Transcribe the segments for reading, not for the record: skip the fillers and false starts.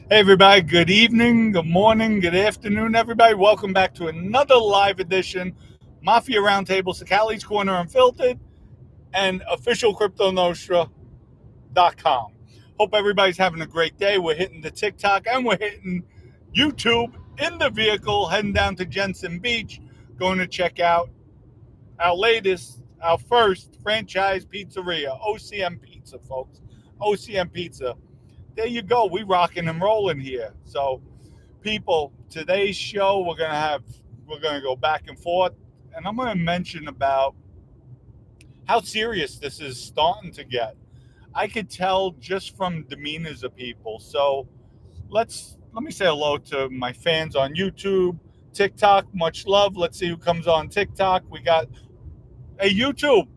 Hey, everybody. Good evening, good morning, good afternoon, everybody. Welcome back to another live edition Mafia Roundtable, Sacali's Corner Unfiltered, and official CryptoNostra.com. Hope everybody's having a great day. We're hitting the TikTok and we're hitting YouTube in the vehicle, heading down to Jensen Beach, going to check out our first franchise pizzeria, OCM Pizza, folks. OCM Pizza. There you go. We rocking and rolling here. So, people, today's show we're gonna go back and forth, and I'm gonna mention about how serious this is starting to get. I could tell just from demeanors of people. So let me say hello to my fans on YouTube, TikTok. Much love. Let's see who comes on TikTok. We got a YouTube.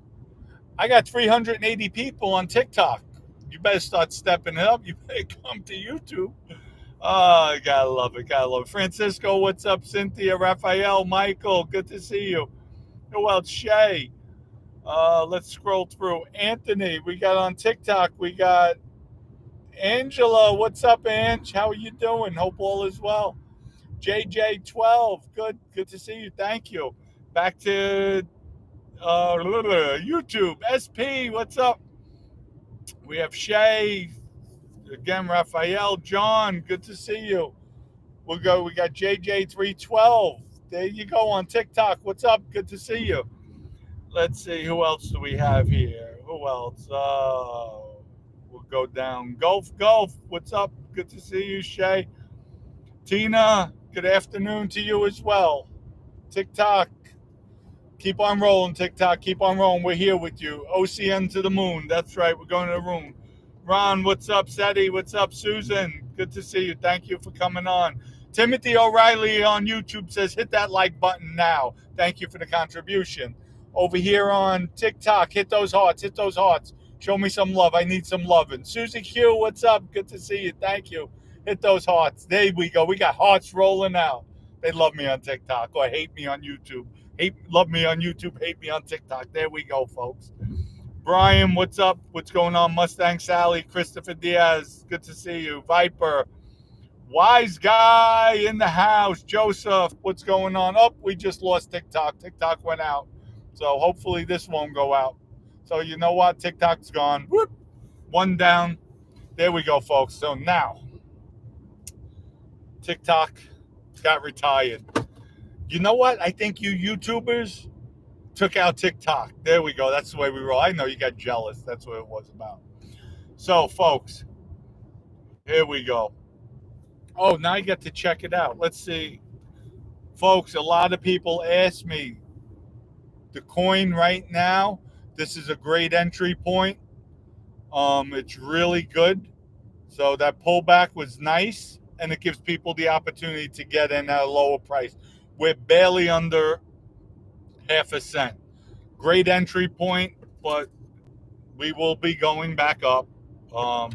I got 380 people on TikTok. You better start stepping it up. You better come to YouTube. Oh, I gotta love it. Gotta love it. Francisco, what's up? Cynthia, Raphael, Michael, good to see you. Who else? Shay. Let's scroll through. Anthony, we got on TikTok. We got Angela. What's up, Ange? How are you doing? Hope all is well. JJ12, good to see you. Thank you. Back to YouTube. SP, what's up? We have Shay. Again, Raphael, John, good to see you. We got JJ312. There you go on TikTok. What's up? Good to see you. Let's see who else do we have here. Who else? We'll go down. Golf. What's up? Good to see you, Shay. Tina, good afternoon to you as well. TikTok. Keep on rolling, TikTok. Keep on rolling. We're here with you. OCN to the moon. That's right. We're going to the room. Ron, what's up? Seti, what's up? Susan, good to see you. Thank you for coming on. Timothy O'Reilly on YouTube says, hit that like button now. Thank you for the contribution. Over here on TikTok, hit those hearts. Hit those hearts. Show me some love. I need some loving. Susie Q, what's up? Good to see you. Thank you. Hit those hearts. There we go. We got hearts rolling out. They love me on TikTok or hate me on YouTube. Love me on YouTube, hate me on TikTok. There we go, folks. Brian, what's up? What's going on? Mustang Sally, Christopher Diaz, good to see you. Viper, Wise Guy in the house. Joseph, what's going on? Oh, we just lost TikTok. TikTok went out. So hopefully this won't go out. So you know what? TikTok's gone. Whoop. One down. There we go, folks. So now, TikTok got retired. You know what? I think you YouTubers took out TikTok. There we go. That's the way we roll. I know you got jealous. That's what it was about. So, folks, here we go. Oh, now you get to check it out. Let's see. Folks, a lot of people ask me the coin right now. This is a great entry point. It's really good. So that pullback was nice, and it gives people the opportunity to get in at a lower price. We're barely under half a cent. Great entry point, but we will be going back up. Um,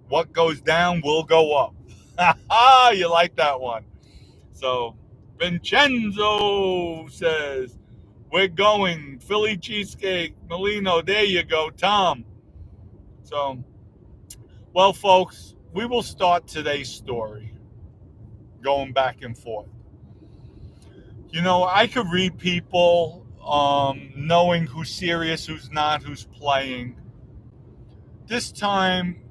what goes down will go up. You like that one. So Vincenzo says, we're going. Philly cheesecake, Merlino. There you go, Tom. So, well, folks, we will start today's story going back and forth. You know, I could read people knowing who's serious, who's not, who's playing. This time,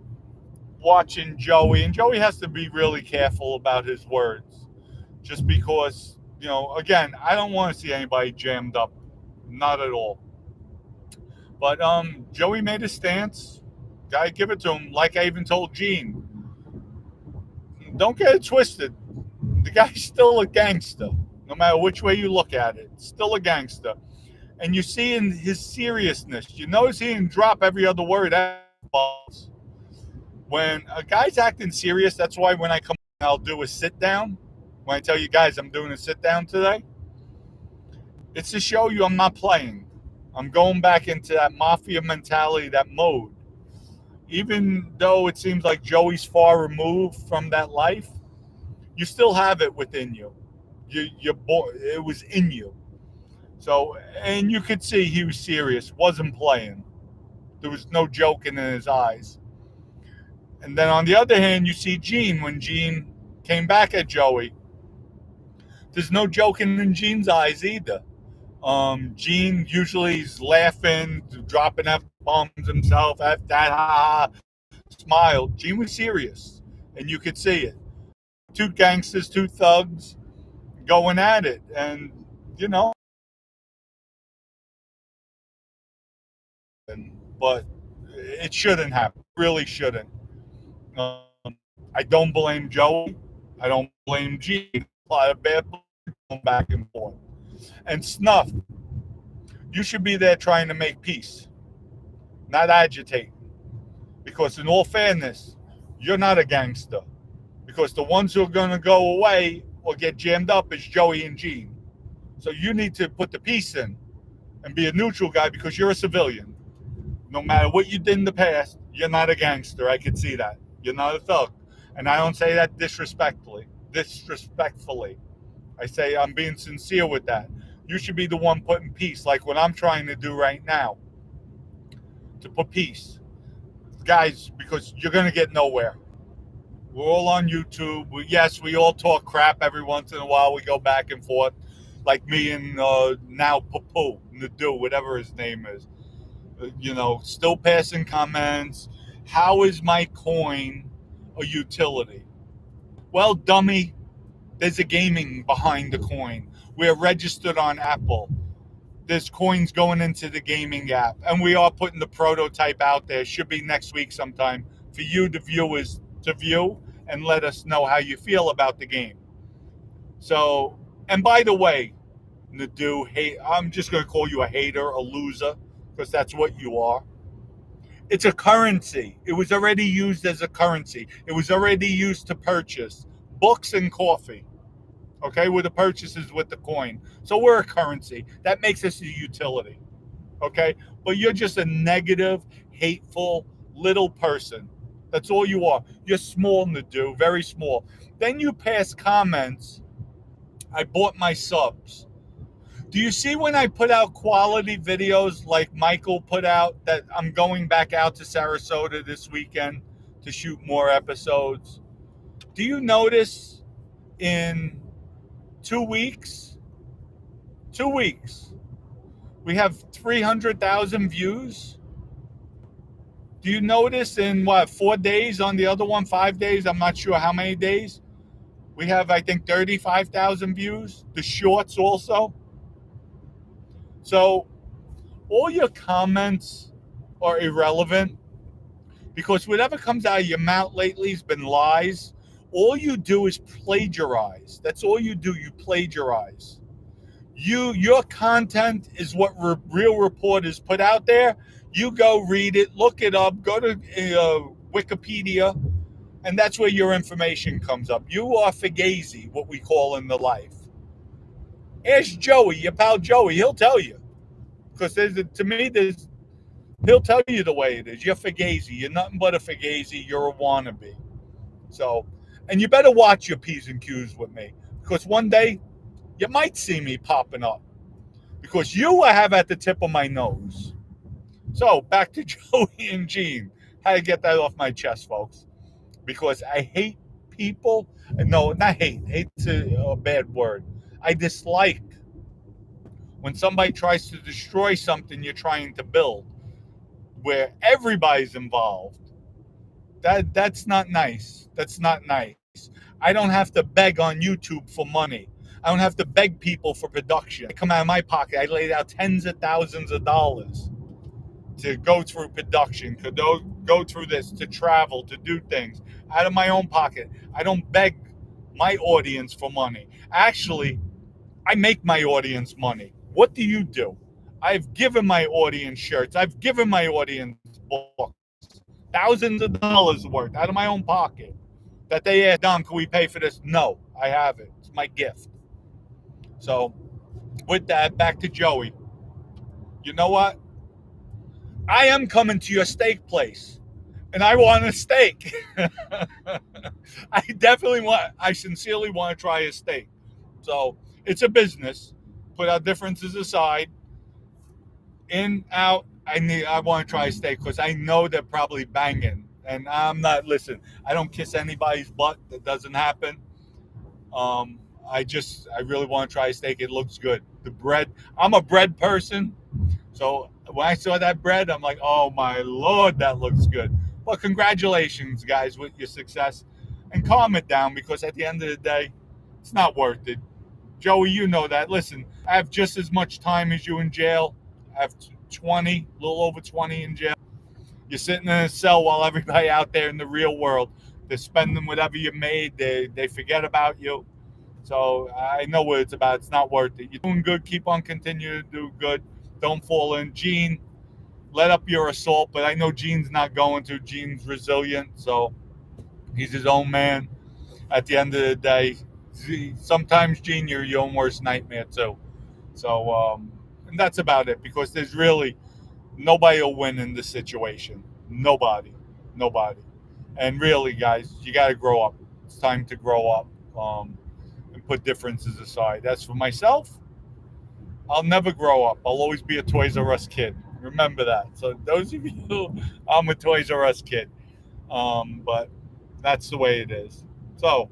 watching Joey, and Joey has to be really careful about his words, just because, again, I don't want to see anybody jammed up, not at all. But Joey made a stance. Gotta give it to him. Like I even told Gene, don't get it twisted. The guy's still a gangster, no matter which way you look at it. Still a gangster, and you see in his seriousness. You notice he didn't drop every other word. When a guy's acting serious, that's why when I come, I'll do a sit down. When I tell you guys I'm doing a sit down today, it's to show you I'm not playing. I'm going back into that mafia mentality, that mode. Even though it seems like Joey's far removed from that life, you still have it within you. It was in you. So, and you could see he was serious, wasn't playing. There was no joking in his eyes. And then on the other hand, you see Gene when Gene came back at Joey. There's no joking in Gene's eyes either. Gene usually is laughing, dropping F bombs himself, F that, ha, ha, smiled. Gene was serious, and you could see it. Two gangsters, two thugs going at it. And, you know, but it shouldn't happen. It really shouldn't. Um, I don't blame Joey. I don't blame Gene. A lot of bad blood going back and forth. And Snuff, you should be there trying to make peace, not agitate. Because in all fairness, you're not a gangster. Because the ones who are going to go away or get jammed up is Joey and Gene. So you need to put the peace in and be a neutral guy because you're a civilian. No matter what you did in the past, you're not a gangster. I can see that. You're not a thug. And I don't say that disrespectfully. I say I'm being sincere with that. You should be the one putting peace, like what I'm trying to do right now, to put peace. Guys, because you're going to get nowhere. We're all on YouTube. Yes, we all talk crap every once in a while. We go back and forth, like me and now Papu, Nadu, whatever his name is. Still passing comments. How is my coin a utility? Well, dummy, there's a gaming behind the coin. We're registered on Apple. There's coins going into the gaming app, and we are putting the prototype out there. Should be next week sometime for you, the viewers, to view and let us know how you feel about the game. So, and by the way, Nadu, I'm just going to call you a hater, a loser, because that's what you are. It's a currency. It was already used as a currency. It was already used to purchase books and coffee. Okay, with the purchases with the coin. So we're a currency. That makes us a utility. Okay, but you're just a negative, hateful little person. That's all you are. You're small, Nadu, very small. Then you pass comments. I bought my subs. Do you see when I put out quality videos like Michael put out that I'm going back out to Sarasota this weekend to shoot more episodes? Do you notice in 2 weeks, we have 300,000 views? Do you notice in 4 days on the other one, 5 days? I'm not sure how many days. We have, I think, 35,000 views. The shorts also. So all your comments are irrelevant because whatever comes out of your mouth lately has been lies. All you do is plagiarize. That's all you do. You plagiarize. Your content is what real reporters put out there. You go read it, look it up, go to Wikipedia, and that's where your information comes up. You are fugazi, what we call in the life. Ask Joey, your pal Joey, he'll tell you. Because he'll tell you the way it is. You're fugazi. You're nothing but a fugazi. You're a wannabe. So, and you better watch your P's and Q's with me. Because one day, you might see me popping up. Because you I have at the tip of my nose. So, back to Joey and Gene. How to get that off my chest, folks. Because I hate people. No, not hate. Hate's a bad word. I dislike when somebody tries to destroy something you're trying to build, where everybody's involved. That's not nice. That's not nice. I don't have to beg on YouTube for money. I don't have to beg people for production. I come out of my pocket. I laid out tens of thousands of dollars to go through production, to go through this, to travel, to do things out of my own pocket. I don't beg my audience for money. Actually, I make my audience money. What do you do? I've given my audience shirts. I've given my audience books. Thousands of dollars worth out of my own pocket. That they asked, Dom, can we pay for this? No, I have it. It's my gift. So, with that, back to Joey. You know what? I am coming to your steak place. And I want a steak. I sincerely want to try a steak. So, it's a business. Put our differences aside. In, out, I want to try a steak because I know they're probably banging. And I'm not, listen, I don't kiss anybody's butt. That doesn't happen. I really want to try a steak. It looks good. The bread, I'm a bread person. So when I saw that bread, I'm like, oh my Lord, that looks good. Well, congratulations, guys, with your success. And calm it down, because at the end of the day, it's not worth it. Joey, you know that. Listen, I have just as much time as you in jail. I have 20, a little over 20 in jail. You're sitting in a cell while everybody out there in the real world, they're spending whatever you made. They forget about you. So I know what it's about. It's not worth it. You're doing good. Keep on continuing to do good. Don't fall in. Gene, let up your assault, but I know Gene's not going to. Gene's resilient, so he's his own man. At the end of the day, sometimes, Gene, you're your own worst nightmare too. So, and that's about it, because there's really nobody will win in this situation. Nobody. Nobody. And really, guys, you got to grow up. It's time to grow up, and put differences aside. As for myself, I'll never grow up. I'll always be a Toys R Us kid. Remember that. So those of you, I'm a Toys R Us kid. But that's the way it is. So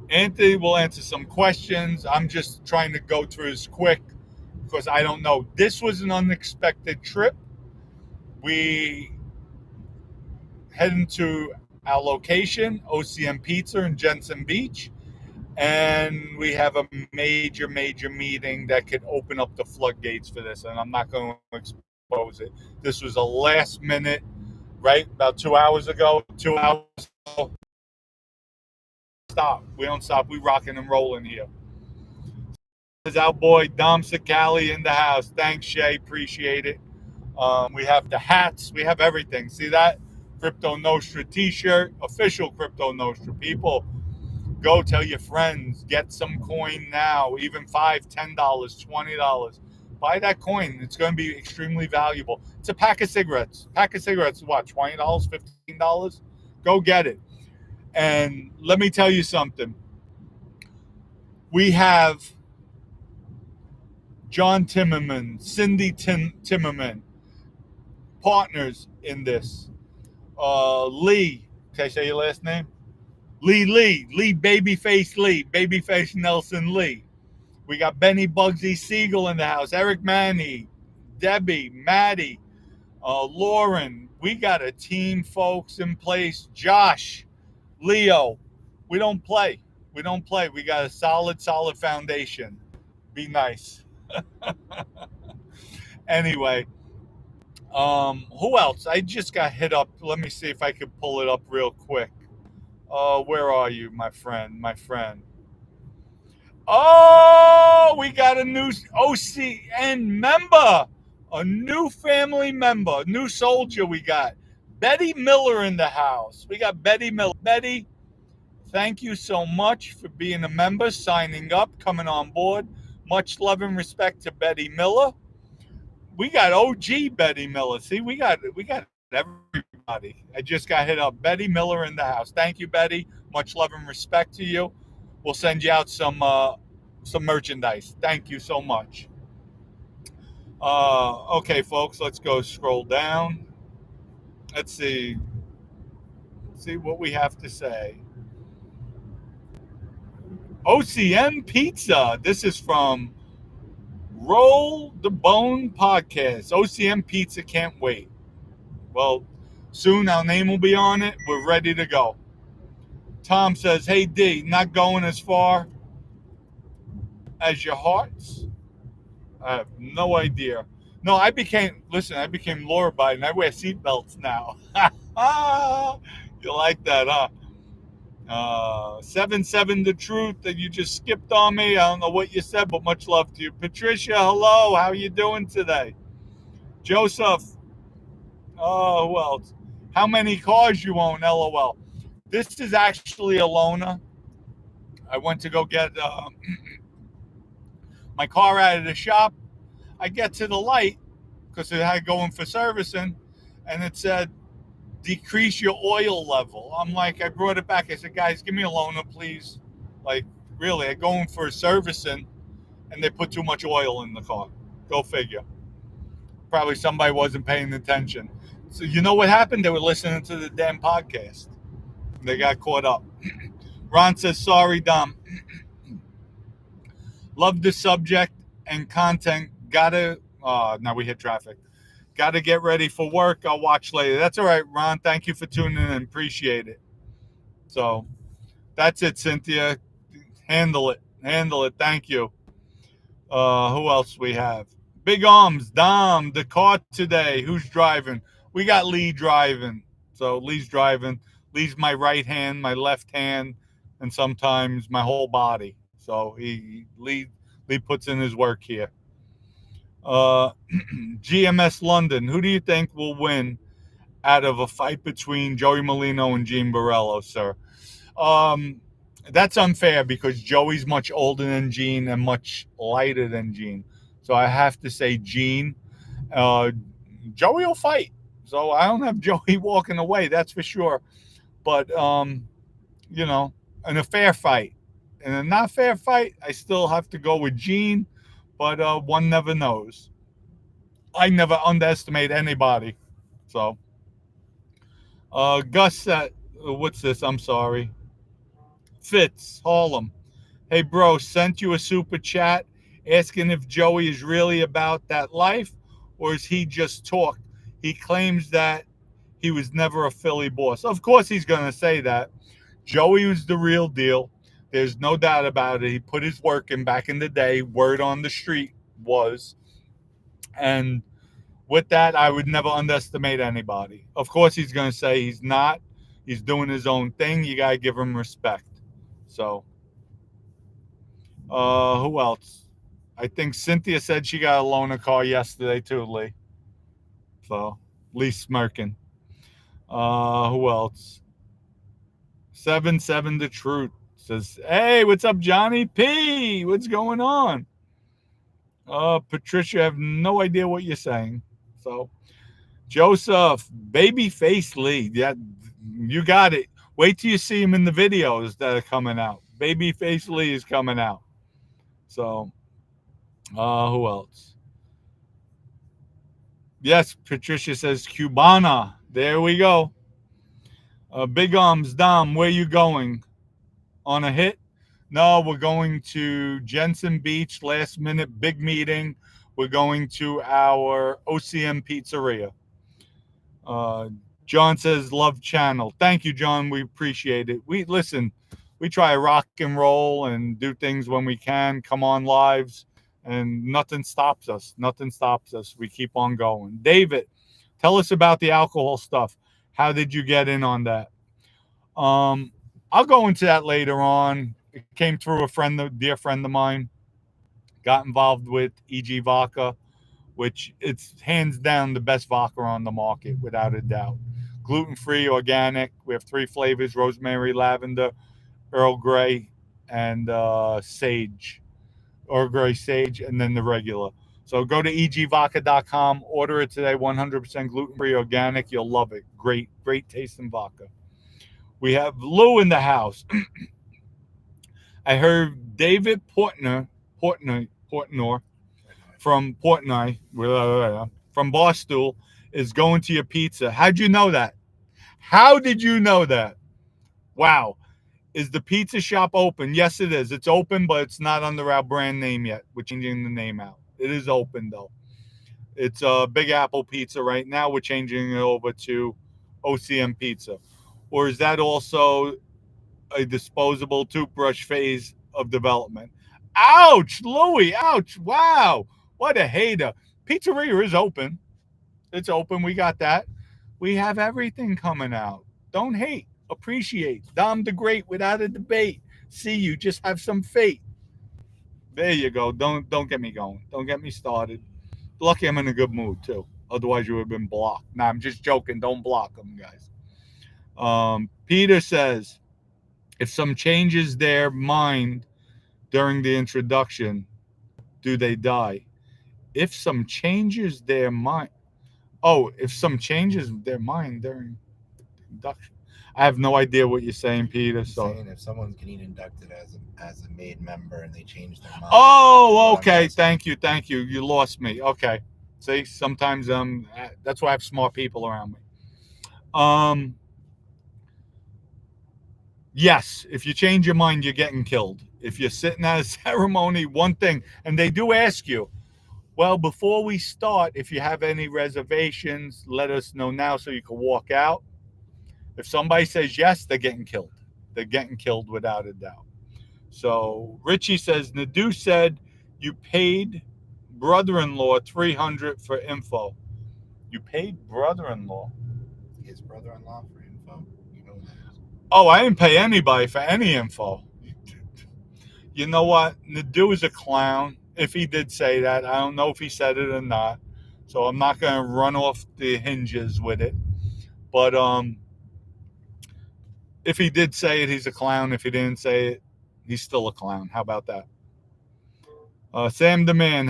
Anthony will answer some questions. I'm just trying to go through this quick, because I don't know. This was an unexpected trip. We heading to our location, OCM Pizza in Jensen Beach, and we have a major meeting that could open up the floodgates for this, and I'm not going to expose it. This was a last minute, right? About 2 hours ago. 2 hours ago. Stop. We don't stop. We rocking and rolling here. Is our boy Dom Sicali in the house. Thanks, Shay. Appreciate it. We have the hats. We have everything. See that? Crypto Nostra t-shirt. Official Crypto Nostra. People, go tell your friends. Get some coin now. Even $5, $10, $20. Buy that coin. It's going to be extremely valuable. It's a pack of cigarettes. Pack of cigarettes, what, $20, $15? Go get it. And let me tell you something. We have John Timmerman, Cindy Timmerman, partners in this. Lee, can I say your last name? Lee, Babyface Nelson Lee. We got Benny Bugsy Siegel in the house, Eric Manny, Debbie, Maddie, Lauren. We got a team, folks, in place. Josh, Leo. We don't play. We got a solid foundation. Be nice. Anyway, who else? I just got hit up. Let me see if I can pull it up real quick. Where are you, my friend? Oh, we got a new OCN member, a new family member, new soldier. We got Betty Miller in the house. We got Betty Miller. Betty, thank you so much for being a member, signing up, coming on board. Much love and respect to Betty Miller. We got OG Betty Miller. See, we got everybody. I just got hit up. Betty Miller in the house. Thank you, Betty. Much love and respect to you. We'll send you out some merchandise. Thank you so much. Okay, folks, let's go scroll down. Let's see what we have to say. OCM Pizza. This is from Roll the Bone Podcast. OCM Pizza can't wait. Well, soon our name will be on it. We're ready to go. Tom says, hey, D, not going as far as your hearts? I have no idea. No, I became law-abiding, and I wear seatbelts now. You like that, huh? 7-7 the truth that you just skipped on me. I don't know what you said, but much love to you. Patricia, hello. How are you doing today? Joseph. Oh, who else? How many cars you own? LOL. This is actually a loaner. I went to go get my car out of the shop. I get to the light because it had going for servicing, and it said, decrease your oil level. I'm like, I brought it back. I said, guys, give me a loaner, please. Like, really, I go in for servicing, and they put too much oil in the car. Go figure. Probably somebody wasn't paying attention. So you know what happened? They were listening to the damn podcast. They got caught up. Ron says, sorry, Dom. Love the subject and content. Now we hit traffic. Gotta get ready for work. I'll watch later. That's all right, Ron. Thank you for tuning in. Appreciate it. So that's it, Cynthia. Handle it. Handle it. Thank you. Who else we have? Big Arms, Dom, the car today. Who's driving? We got Lee driving. So Lee's driving. Lee's my right hand, my left hand, and sometimes my whole body. So Lee puts in his work here. GMS London. Who do you think will win out of a fight between Joey Merlino and Gene Borrello, sir? That's unfair because Joey's much older than Gene and much lighter than Gene. So I have to say Gene. Joey will fight. So I don't have Joey walking away, that's for sure. But, in a fair fight. In a not fair fight, I still have to go with Gene. But one never knows. I never underestimate anybody. So, Gus, what's this? I'm sorry. Fitz, Harlem. Hey, bro, sent you a super chat asking if Joey is really about that life or is he just talk? He claims that he was never a Philly boss. Of course he's going to say that. Joey was the real deal. There's no doubt about it. He put his work in back in the day. Word on the street was. And with that, I would never underestimate anybody. Of course he's going to say he's not. He's doing his own thing. You got to give him respect. So, who else? I think Cynthia said she got a loaner car yesterday too, Lee. So, Lee smirking. Who else? 7-7 the truth says, hey, what's up, Johnny P? What's going on? Patricia, I have no idea what you're saying. So, Joseph, babyface Lee. Yeah, you got it. Wait till you see him in the videos that are coming out. Babyface Lee is coming out. So, who else? Yes, Patricia says Cubana. There we go. Big Arms, Dom, where you going? On a hit? No, we're going to Jensen Beach, last minute, big meeting. We're going to our OCM pizzeria. John says, love channel. Thank you, John. We appreciate it. We try to rock and roll and do things when we can, come on lives, and nothing stops us. Nothing stops us. We keep on going. David, tell us about the alcohol stuff. How did you get in on that? I'll go into that later on. It came through a dear friend of mine. Got involved with EG Vodka, which it's hands down the best vodka on the market, without a doubt. Gluten-free, organic. We have 3 flavors: rosemary, lavender, Earl Grey, and sage. Earl Grey, sage, and then the regular. So go to egvodka.com, order it today, 100% gluten-free, organic. You'll love it. Great, great tasting vodka. We have Lou in the house. I heard David Portnoy from Portnoy, from Barstool, is going to your pizza. How'd you know that? How did you know that? Wow. Is the pizza shop open? Yes, it is. It's open, but it's not under our brand name yet. We're changing the name out. It is open, though. It's Big Apple Pizza right now. We're changing it over to OCM Pizza. Or is that also a disposable toothbrush phase of development? Ouch, Louie, ouch. Wow. What a hater. Pizzeria is open. It's open. We got that. We have everything coming out. Don't hate. Appreciate. Dom the Great without a debate. See you. Just have some faith. There you go. Don't get me going. Don't get me started. Lucky I'm in a good mood, too. Otherwise, you would have been blocked. Nah, I'm just joking. Don't block them, guys. Peter says, if some changes their mind during the introduction, do they die? If some changes their mind. Oh, if some changes their mind during the induction. I have no idea what you're saying, Peter. So saying if someone's getting inducted as a made member and they change their mind. Oh, okay. Thank you. You lost me. Okay. See, sometimes that's why I have smart people around me. Um, yes, if you change your mind, you're getting killed. If you're sitting at a ceremony, one thing, and they do ask you, well, before we start, if you have any reservations, let us know now so you can walk out. If somebody says yes, they're getting killed. They're getting killed without a doubt. So Richie says Nadu said you paid brother-in-law 300 for info. You paid brother-in-law. His brother-in-law for info. You know that. Oh, I didn't pay anybody for any info. You know what? Nadu is a clown. If he did say that, I don't know if he said it or not. So I'm not going to run off the hinges with it. But if he did say it, he's a clown. If he didn't say it, he's still a clown. How about that? Sam the Man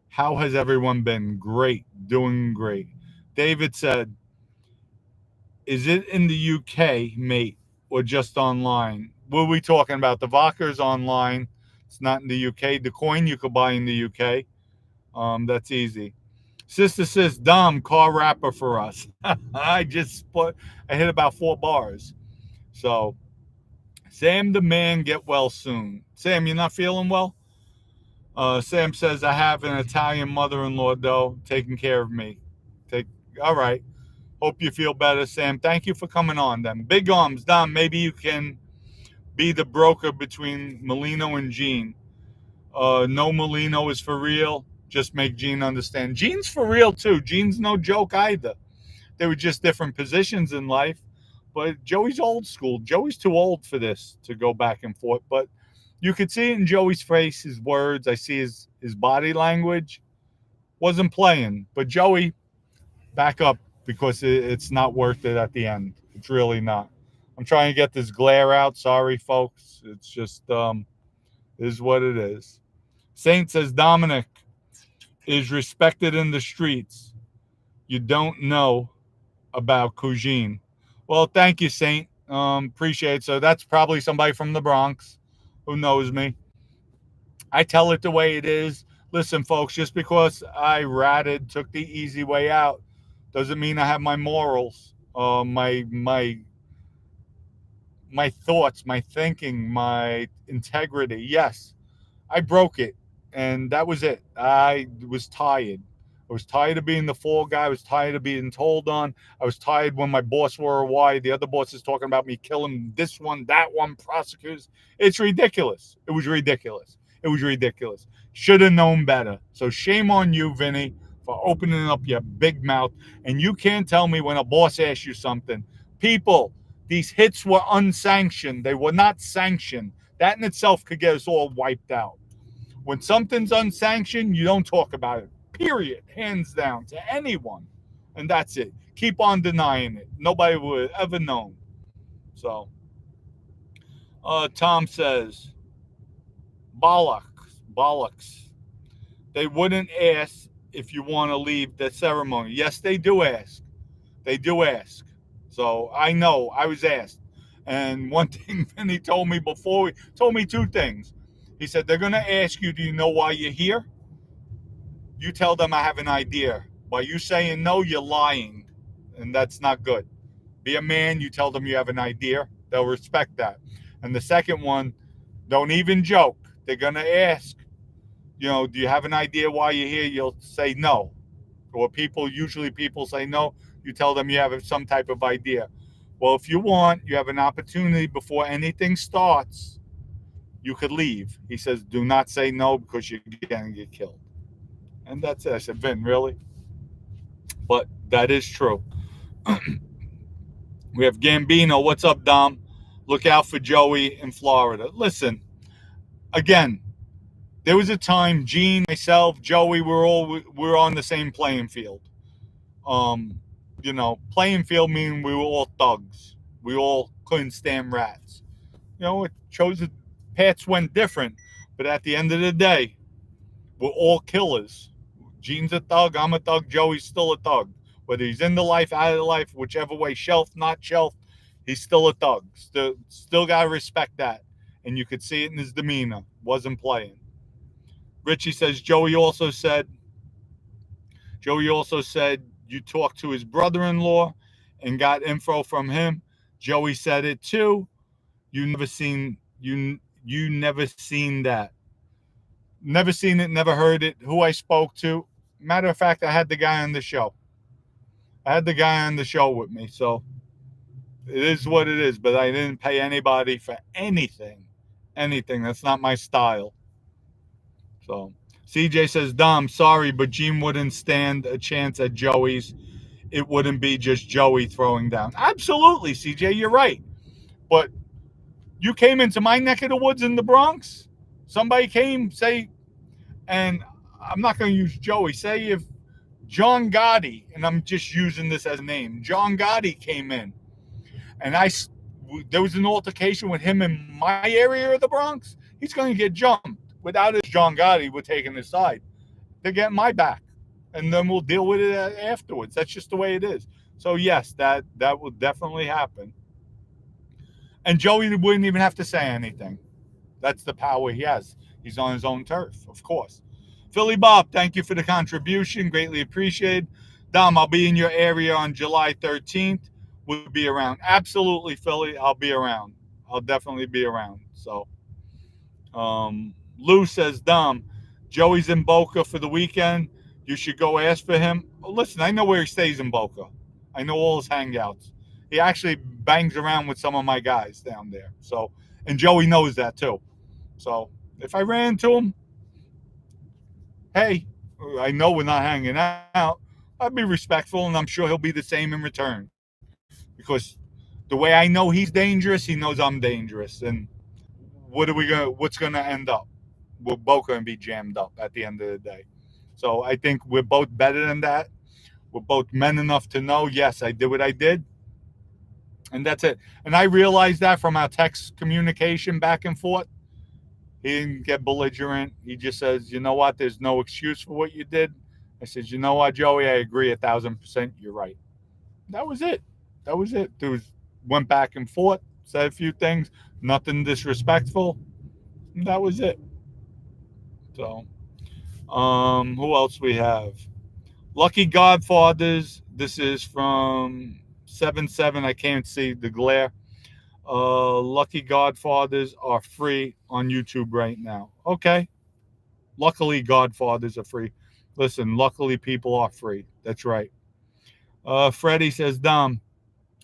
how has everyone been? Great, doing great. David said, "Is it in the UK, mate, or just online?" What are we talking about? The Vodka's online. It's not in the UK. The coin you could buy in the UK. That's easy. Sister says, Dom, car rapper for us. I hit about 4 bars. So, Sam the Man, get well soon. Sam, you're not feeling well? Sam says, I have an Italian mother-in-law, though, taking care of me. All right. Hope you feel better, Sam. Thank you for coming on, then. Big arms, Dom, maybe you can be the broker between Merlino and Gene. No, Merlino is for real. Just make Gene understand. Gene's for real, too. Gene's no joke either. They were just different positions in life. But Joey's old school. Joey's too old for this to go back and forth. But you could see it in Joey's face, his words. I see his body language. Wasn't playing. But Joey, back up because it's not worth it at the end. It's really not. I'm trying to get this glare out. Sorry, folks. It's just is what it is. Saint says Dominic is respected in the streets. You don't know about Cousine. Well, thank you, Saint. Appreciate it. So that's probably somebody from the Bronx who knows me. I tell it the way it is. Listen, folks, just because I ratted, took the easy way out, doesn't mean I have my morals, my thoughts, my thinking, my integrity. Yes, I broke it, and that was it. I was tired. I was tired of being the fall guy. I was tired of being told on. I was tired when my boss were why the other boss is talking about me killing this one, that one, prosecutors. It's ridiculous. It was ridiculous. It was ridiculous. Should have known better. So shame on you, Vinny, for opening up your big mouth. And you can't tell me when a boss asks you something. People, these hits were unsanctioned. They were not sanctioned. That in itself could get us all wiped out. When something's unsanctioned, you don't talk about it. Period. Hands down to anyone. And that's it. Keep on denying it. Nobody would have ever known. So, Tom says, bollocks. They wouldn't ask if you want to leave the ceremony. Yes, they do ask. They do ask. So I know I was asked. And one thing Vinny told me told me 2 things. He said, they're going to ask you, do you know why you're here? You tell them I have an idea. By you saying no, you're lying. And that's not good. Be a man, you tell them you have an idea. They'll respect that. And the second one, don't even joke. They're going to ask, do you have an idea why you're here? You'll say no. Or usually people say no. You tell them you have some type of idea. Well, if you want, you have an opportunity before anything starts. You could leave. He says, do not say no because you're going to get killed. And that's it. I said, Vin, really? But that is true. We have Gambino. What's up, Dom? Look out for Joey in Florida. Listen, again, there was a time Gene, myself, Joey, we're on the same playing field. Playing field meaning we were all thugs. We all couldn't stand rats. Paths went different, but at the end of the day, we're all killers. Gene's a thug, I'm a thug, Joey's still a thug. Whether he's in the life, out of the life, whichever way, shelf, not shelf, he's still a thug. Still got to respect that. And you could see it in his demeanor. Wasn't playing. Richie says, Joey also said, Joey also said you talked to his brother-in-law and got info from him. Joey said it too. You never seen that. Never seen it, never heard it. Who I spoke to. Matter of fact, I had the guy on the show. I had the guy on the show with me, so it is what it is. But I didn't pay anybody for anything. Anything. That's not my style. So CJ says, Dom, sorry, but Gene wouldn't stand a chance at Joey's. It wouldn't be just Joey throwing down. Absolutely, CJ, you're right. But you came into my neck of the woods in the Bronx. Somebody came, say, and I'm not going to use Joey. Say if John Gotti, and I'm just using this as a name, John Gotti came in, and there was an altercation with him in my area of the Bronx, he's going to get jumped. Without it, John Gotti would take his side. They're getting my back, and then we'll deal with it afterwards. That's just the way it is. So yes, that will definitely happen. And Joey wouldn't even have to say anything. That's the power he has. He's on his own turf, of course. Philly Bob, thank you for the contribution. Greatly appreciated. Dom, I'll be in your area on July 13th. We'll be around. Absolutely, Philly. I'll be around. I'll definitely be around. So, Lou says, Dom, Joey's in Boca for the weekend. You should go ask for him. Well, listen, I know where he stays in Boca. I know all his hangouts. He actually bangs around with some of my guys down there. So, and Joey knows that too. So, if I ran into him, hey, I know we're not hanging out. I'd be respectful, and I'm sure he'll be the same in return. Because the way I know he's dangerous, he knows I'm dangerous. And what's gonna end up? We're both gonna be jammed up at the end of the day. So I think we're both better than that. We're both men enough to know, yes, I did what I did. And that's it. And I realized that from our text communication back and forth. He didn't get belligerent. He just says, you know what? There's no excuse for what you did. I said, you know what, Joey? I agree 1,000%. You're right. That was it. That was it. Went back and forth, said a few things, nothing disrespectful. And that was it. So, who else we have? Lucky Godfathers. This is from 7-7. I can't see the glare. Lucky Godfathers are free on YouTube right now. Okay. Luckily, Godfathers are free. Listen, luckily, people are free. That's right. Freddie says, Dom,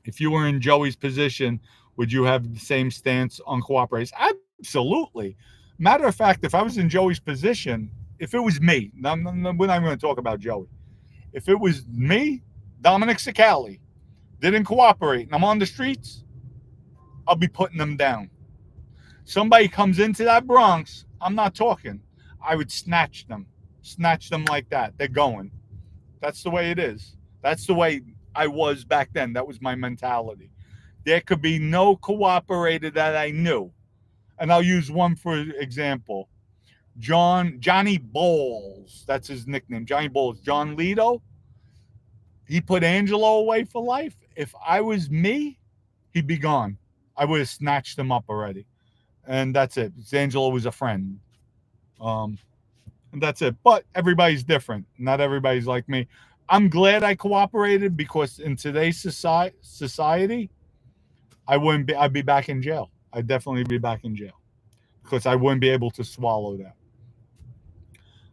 if you were in Joey's position, would you have the same stance on cooperation? Absolutely. Matter of fact, if I was in Joey's position, if it was me, we're not even going to talk about Joey. If it was me, Dominic Cicali, didn't cooperate, and I'm on the streets, I'll be putting them down. Somebody comes into that Bronx, I'm not talking. I would snatch them like that. They're going. That's the way it is. That's the way I was back then. That was my mentality. There could be no cooperator that I knew. And I'll use one for example. Johnny Bowles. That's his nickname. Johnny Bowles. John Lido. He put Angelo away for life. If I was me, he'd be gone. I would have snatched him up already. And that's it. Angelo was a friend. And that's it. But everybody's different. Not everybody's like me. I'm glad I cooperated because in today's society, I'd be back in jail. I'd definitely be back in jail because I wouldn't be able to swallow that.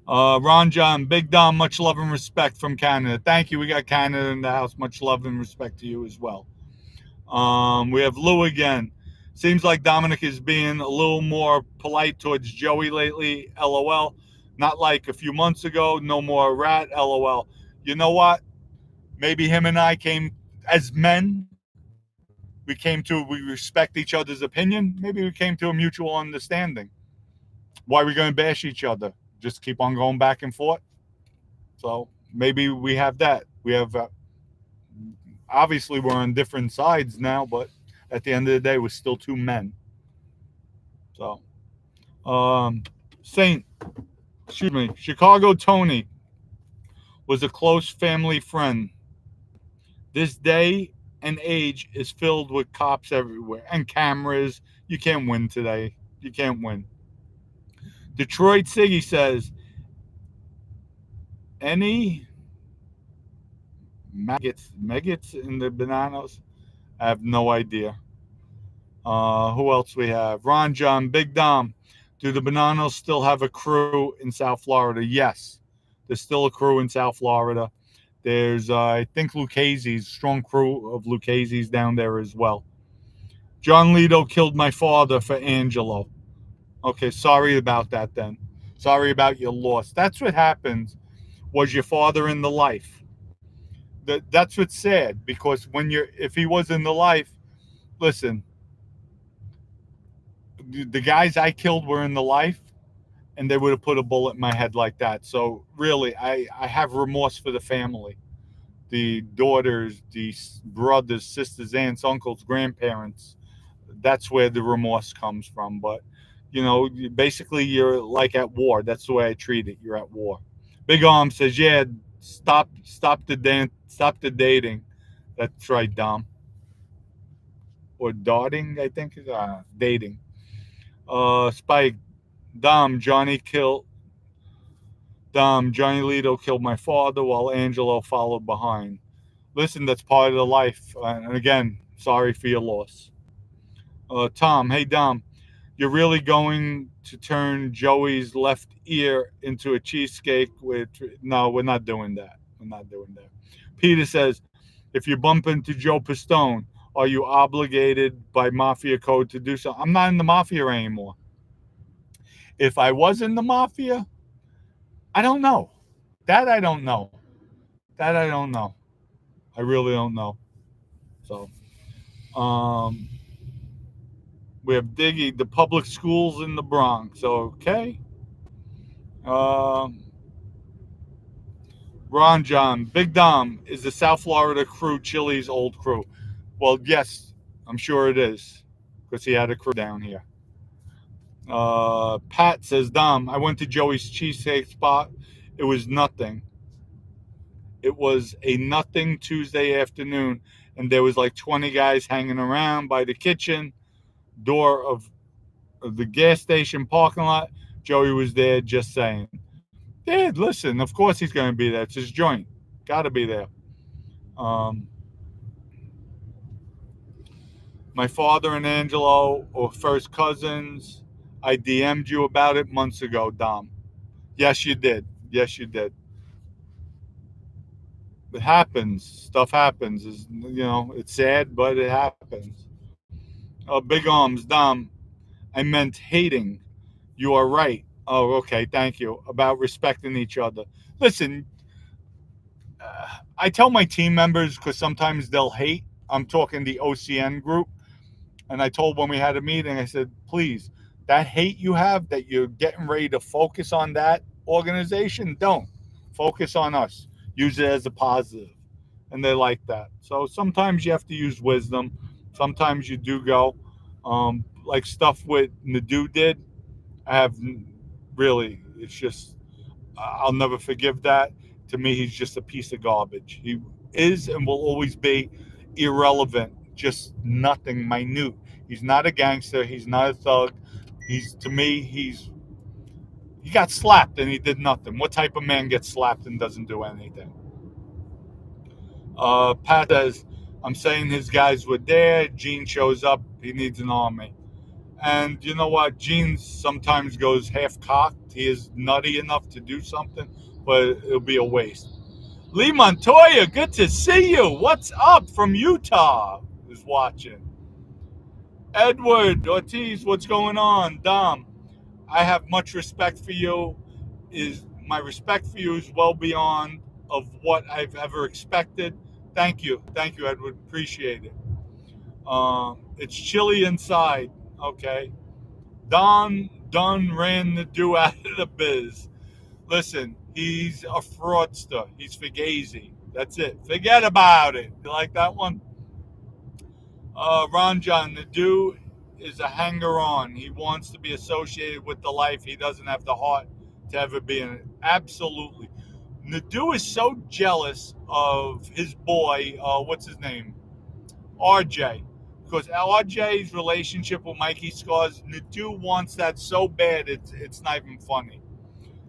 Ron John, Big Dom, much love and respect from Canada. Thank you. We got Canada in the house. Much love and respect to you as well. We have Lou again. Seems like Dominic is being a little more polite towards Joey lately. LOL. Not like a few months ago. No more rat. LOL. You know what? Maybe him and I came as men. We respect each other's opinion. Maybe we came to a mutual understanding. Why are we going to bash each other? Just keep on going back and forth. So maybe we have that. We have, obviously we're on different sides now, but at the end of the day, we're still two men. So, Chicago Tony was a close family friend. This day and age is filled with cops everywhere and cameras. You can't win today. You can't win. Detroit Siggy says, any maggots in the bananas. I have no idea. Who else we have? Ron John, Big Dom. Do the Bananas still have a crew in South Florida? Yes, there's still a crew in South Florida. There's, I think, Lucchese's, strong crew of Lucchese's down there as well. John Lito killed my father for Angelo. Okay, sorry about that then. Sorry about your loss. That's what happens. Was your father in the life? That's what's sad because if he was in the life, listen, the guys I killed were in the life, and they would have put a bullet in my head like that. So really, I have remorse for the family, the daughters, the brothers, sisters, aunts, uncles, grandparents. That's where the remorse comes from. But basically, you're like at war. That's the way I treat it. You're at war. Big Arm says, "Yeah, stop the dating." That's right, Dom. Or dotting, I think. Dating. Spike, Dom, Johnny Lito killed my father while Angelo followed behind. Listen, that's part of the life. And again, sorry for your loss. Tom, hey Dom, you're really going to turn Joey's left ear into a cheesecake with? No, we're not doing that. We're not doing that. Peter says, if you bump into Joe Pistone, are you obligated by Mafia code to do so? I'm not in the Mafia anymore. If I was in the Mafia, I don't know. That I don't know. That I don't know. I really don't know. So, um, we have Diggy, the public schools in the Bronx. Okay. Um, Ron John, Big Dom is the South Florida crew Chili's old crew. Well, yes, I'm sure it is because he had a crew down here. Pat says, Dom, I went to Joey's cheesesteak spot. It was nothing. It was a nothing Tuesday afternoon, and there was like 20 guys hanging around by the kitchen door of the gas station parking lot. Joey was there, just saying. Dad, listen, of course he's going to be there. It's his joint. Got to be there. Um, my father and Angelo are first cousins. I DM'd you about it months ago, Dom. Yes, you did. Yes, you did. It happens. Stuff happens. It's sad, but it happens. Big Arms, Dom. I meant hating. You are right. Oh, okay. Thank you. About respecting each other. Listen, I tell my team members because sometimes they'll hate. I'm talking the OCN group. And I told when we had a meeting, I said, please, that hate you have that you're getting ready to focus on that organization, don't. Focus on us. Use it as a positive. And they like that. So sometimes you have to use wisdom. Sometimes you do go. Like stuff with Nadu did, I have really, it's just, I'll never forgive that. To me, he's just a piece of garbage. He is and will always be irrelevant, just nothing minute. He's not a gangster. He's not a thug. To me, he got slapped and he did nothing. What type of man gets slapped and doesn't do anything? Pat says, I'm saying his guys were there. Gene shows up. He needs an army. And you know what? Gene sometimes goes half cocked. He is nutty enough to do something, but it'll be a waste. Lee Montoya, good to see you. What's up from Utah? Is watching. Edward Ortiz, what's going on? Dom, I have much respect for you. My respect for you is well beyond of what I've ever expected. Thank you, Edward. Appreciate it. It's chilly inside. Okay. Don ran the do out of the biz. Listen, he's a fraudster. He's fugazi. That's it. Forget about it. You like that one? Ron John, the dude is a hanger-on. He wants to be associated with the life. He doesn't have the heart to ever be in it. Absolutely. Nadu is so jealous of his boy, what's his name? RJ. Because RJ's relationship with Mikey Scars, Nadu wants that so bad it's not even funny.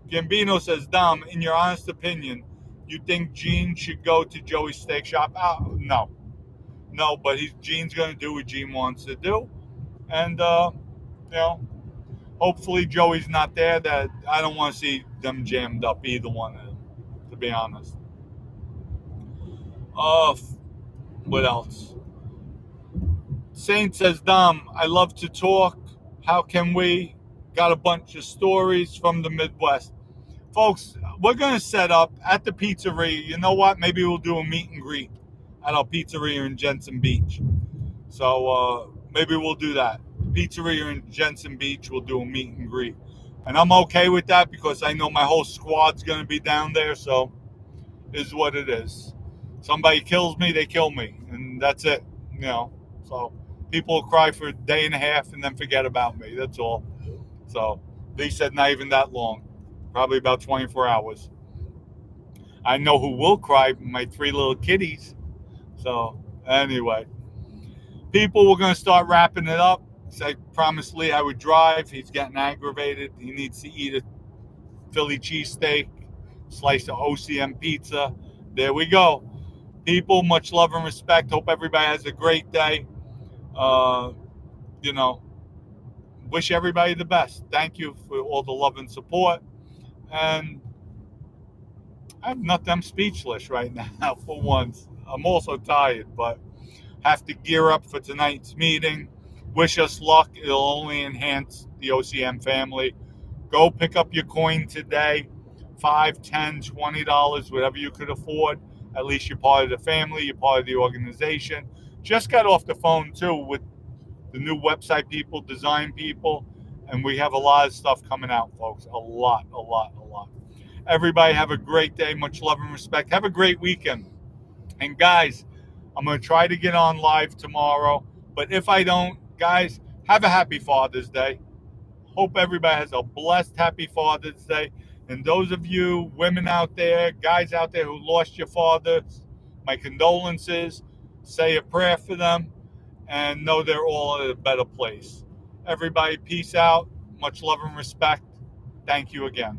Gambino says, Dom, in your honest opinion, You think Gene should go to Joey's steak shop? No. No, but Gene's going to do what Gene wants to do. And, you know, hopefully Joey's not there. That I don't want to see them jammed up, either one of them, to be honest. What else? Saint says, Dom, I love to talk. How can we? Got a bunch of stories from the Midwest. Folks, we're going to set up at the pizzeria. You know what? Maybe we'll do a meet and greet at our pizzeria in Jensen Beach. So maybe we'll do that. Pizzeria in Jensen Beach, we'll do a meet and greet. And I'm okay with that because I know my whole squad's going to be down there. So is what it is. Somebody kills me, they kill me. And that's it. You know, so people will cry for a day and a half and then forget about me. That's all. So they said not even that long. Probably about 24 hours. I know who will cry, my 3 little kitties. So anyway, people, we're going to start wrapping it up. So I promised Lee I would drive. He's getting aggravated. He needs to eat a Philly cheesesteak, slice of OCM pizza. There we go. People, much love and respect. Hope everybody has a great day. You know, wish everybody the best. Thank you for all the love and support. And I'm nothing. I'm speechless right now for once. I'm also tired, but have to gear up for tonight's meeting. Wish us luck. It'll only enhance the OCM family. Go pick up your coin today. $5, $10, $20, whatever you could afford. At least you're part of the family. You're part of the organization. Just got off the phone, too, with the new website people, design people. And we have a lot of stuff coming out, folks. A lot. Everybody have a great day. Much love and respect. Have a great weekend. And guys, I'm going to try to get on live tomorrow. But if I don't, guys, have a happy Father's Day. Hope everybody has a blessed, happy Father's Day. And those of you women out there, guys out there who lost your fathers, my condolences. Say a prayer for them and know they're all in a better place. Everybody, peace out. Much love and respect. Thank you again.